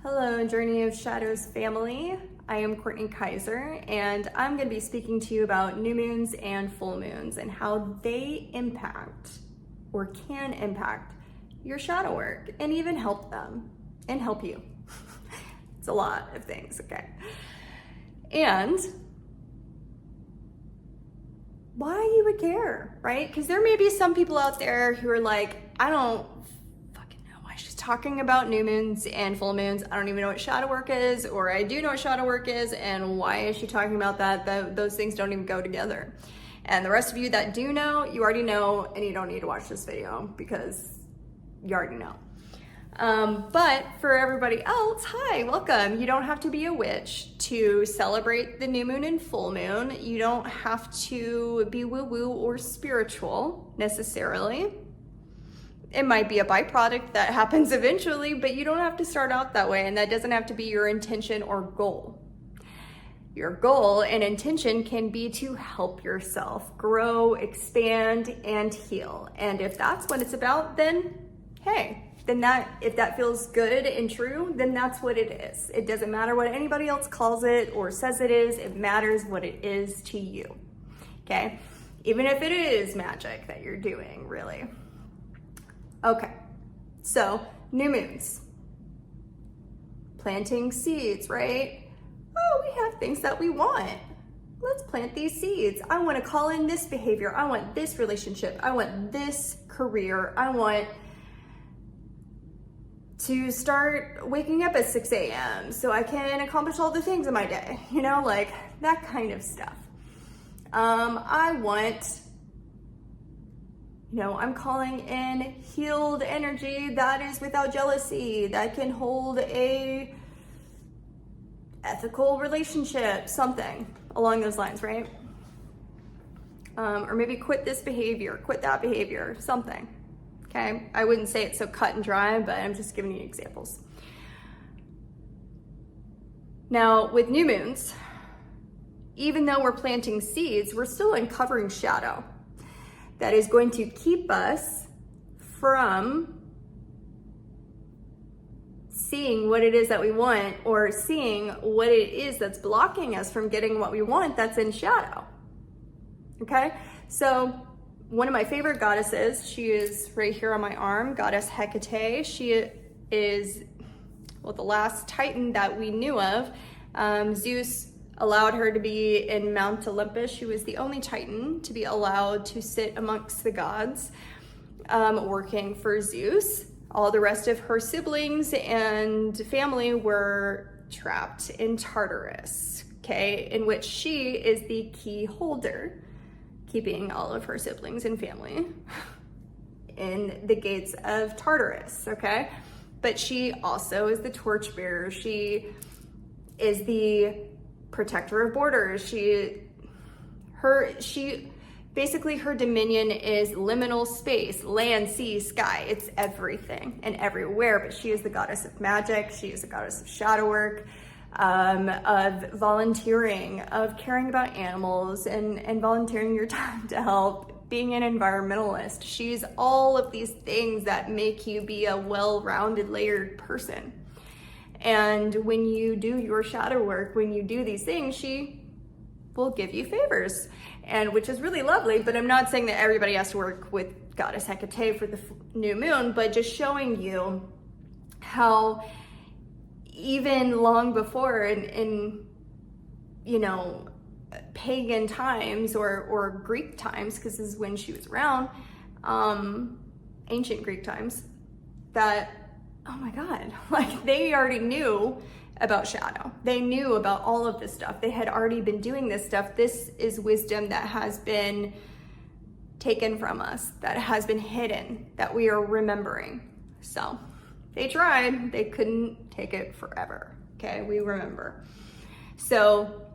Hello, Journey of Shadows family. I am Courtney Kaiser, and I'm going to be speaking to you about new moons and full moons and how they impact or can impact your shadow work and even help them and help you. It's a lot of things, okay? And why you would care, right? Because there may be some people out there who are like, I don't fucking know why she's talking about new moons and full moons. I don't even know what shadow work is, or I do know what shadow work is, and why is she talking about that? Those things don't even go together. And the rest of you that do know, you already know, and you don't need to watch this video because you already know. But for everybody else, hi, welcome. You don't have to be a witch to celebrate the new moon and full moon. You don't have to be woo-woo or spiritual necessarily. It might be a byproduct that happens eventually, but you don't have to start out that way, and that doesn't have to be your intention or goal. Your goal and intention can be to help yourself grow, expand, and heal. And if that's what it's about, then hey, if that feels good and true, then that's what it is. It doesn't matter what anybody else calls it or says it is. It matters what it is to you, okay? Even if it is magic that you're doing, really. Okay, so new moons. Planting seeds, right? Oh, we have things that we want. Let's plant these seeds. I want to call in this behavior. I want this relationship. I want this career. I want to start waking up at 6 a.m. so I can accomplish all the things in my day, you know, like that kind of stuff. I want, I'm calling in healed energy that is without jealousy, that can hold a ethical relationship, something along those lines, right? Or maybe quit this behavior, quit that behavior, something. Okay, I wouldn't say it's so cut and dry, but I'm just giving you examples. Now, with new moons, even though we're planting seeds, we're still uncovering shadow that is going to keep us from seeing what it is that we want, or seeing what it is that's blocking us from getting what we want that's in shadow. Okay, so one of my favorite goddesses, she is right here on my arm, goddess Hecate. She is, the last Titan that we knew of. Zeus allowed her to be in Mount Olympus. She was the only Titan to be allowed to sit amongst the gods, working for Zeus. All the rest of her siblings and family were trapped in Tartarus, okay, in which she is the key holder, keeping all of her siblings and family in the gates of Tartarus, okay? But she also is the torchbearer. She is the protector of borders. Basically her dominion is liminal space, land, sea, sky. It's everything and everywhere, but she is the goddess of magic. She is the goddess of shadow work, of volunteering, of caring about animals and volunteering your time to help, being an environmentalist. She's all of these things that make you be a well-rounded, layered person. And when you do your shadow work, when you do these things, she will give you favors, and which is really lovely. But I'm not saying that everybody has to work with Goddess Hecate for the new moon, but just showing you how even long before in pagan times or Greek times, because this is when she was around, ancient Greek times, that, oh my God, like they already knew about shadow. They knew about all of this stuff. They had already been doing this stuff. This is wisdom that has been taken from us, that has been hidden, that we are remembering. So they tried, they couldn't take it forever, okay? We remember. So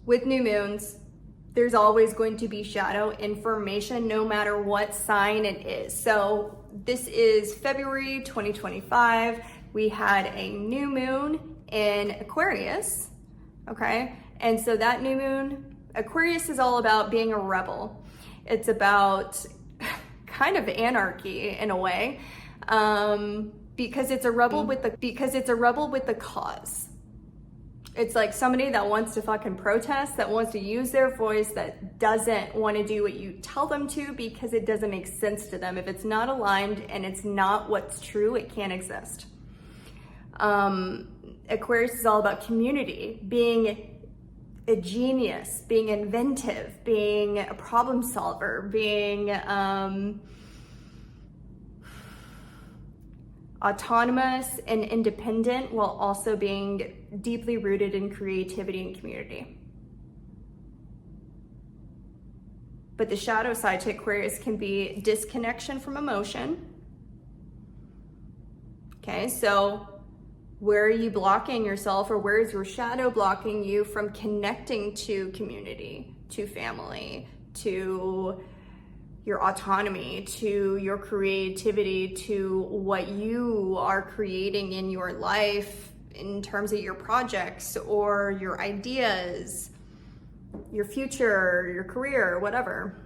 with new moons, there's always going to be shadow information no matter what sign it is. So this is February 2025. We had a new moon in Aquarius, okay? And so that new moon, Aquarius is all about being a rebel. It's about kind of anarchy in a way. Because it's a rebel with the cause. It's like somebody that wants to fucking protest, that wants to use their voice, that doesn't want to do what you tell them to because it doesn't make sense to them. If it's not aligned and it's not what's true, it can't exist. Aquarius is all about community, being a genius, being inventive, being a problem solver, being autonomous and independent, while also being deeply rooted in creativity and community. But the shadow side to Aquarius can be disconnection from emotion. Okay, so where are you blocking yourself, or where is your shadow blocking you from connecting to community, to family, to your autonomy, to your creativity, to what you are creating in your life in terms of your projects or your ideas, your future, your career, whatever.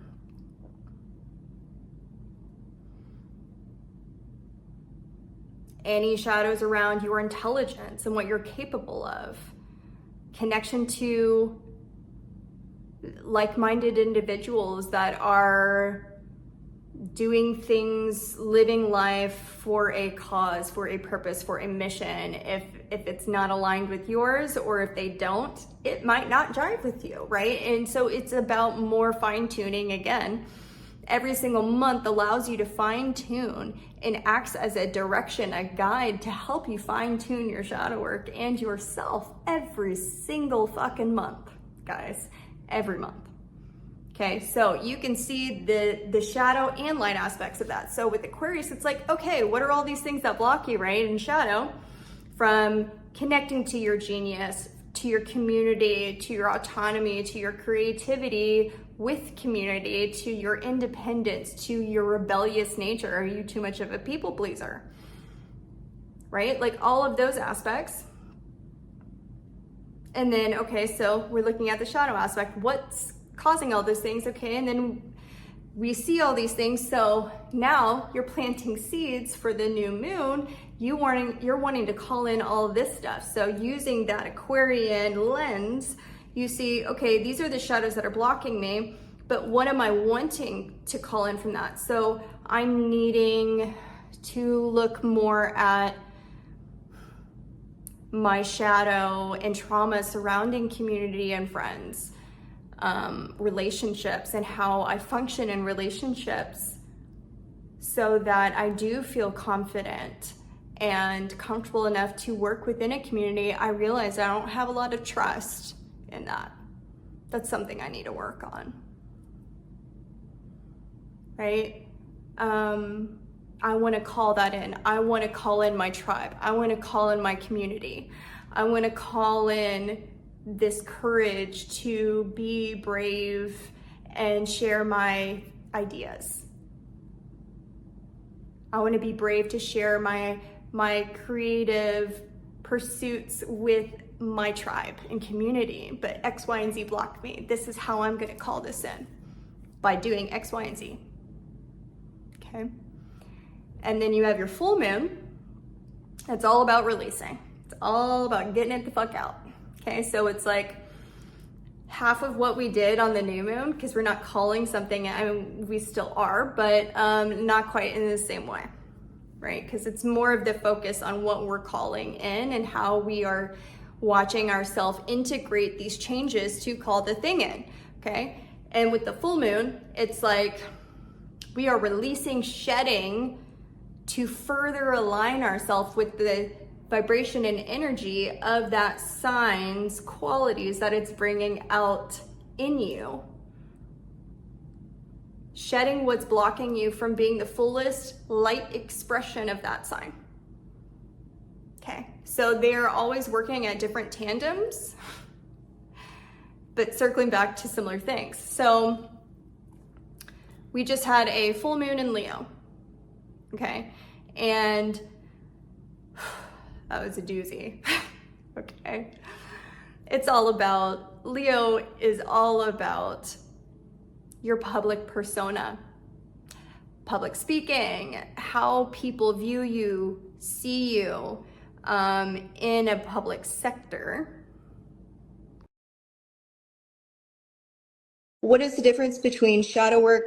Any shadows around your intelligence and what you're capable of. Connection to like-minded individuals that are doing things, living life for a cause, for a purpose, for a mission. If it's not aligned with yours, or if they don't, it might not jive with you, right? And so it's about more fine-tuning. Again, every single month allows you to fine-tune and acts as a direction, a guide to help you fine-tune your shadow work and yourself every single fucking month, guys. Every month. Okay, so you can see the shadow and light aspects of that. So with Aquarius, it's like, okay, what are all these things that block you, right? In shadow, from connecting to your genius, to your community, to your autonomy, to your creativity with community, to your independence, to your rebellious nature. Are you too much of a people pleaser? Right? Like all of those aspects. And then, okay, so we're looking at the shadow aspect. What's causing all those things? Okay, and then we see all these things. So now you're planting seeds for the new moon. You're wanting to call in all of this stuff. So using that Aquarian lens, you see, okay, these are the shadows that are blocking me, but what am I wanting to call in from that? So I'm needing to look more at my shadow and trauma surrounding community and friends, relationships, and how I function in relationships so that I do feel confident and comfortable enough to work within a community. I realize I don't have a lot of trust in that. That's something I need to work on, right? I want to call that in. I want to call in my tribe. I want to call in my community. I want to call in this courage to be brave and share my ideas. I want to be brave to share my creative pursuits with my tribe and community, but X, Y, and Z blocked me. This is how I'm going to call this in, by doing X, Y, and Z. Okay. And then you have your full moon. It's all about releasing. It's all about getting it the fuck out. Okay, so it's like half of what we did on the new moon, because we're not calling something, I mean, we still are, but not quite in the same way, right? Because it's more of the focus on what we're calling in and how we are watching ourselves integrate these changes to call the thing in, okay? And with the full moon, it's like we are releasing, shedding, to further align ourselves with the vibration and energy of that sign's qualities that it's bringing out in you. Shedding what's blocking you from being the fullest light expression of that sign. Okay, so they're always working at different tandems, but circling back to similar things. So we just had a full moon in Leo. Okay, and that was a doozy. Okay, it's all about, Leo is all about your public persona, public speaking, how people view you, see you in a public sector. What is the difference between shadow work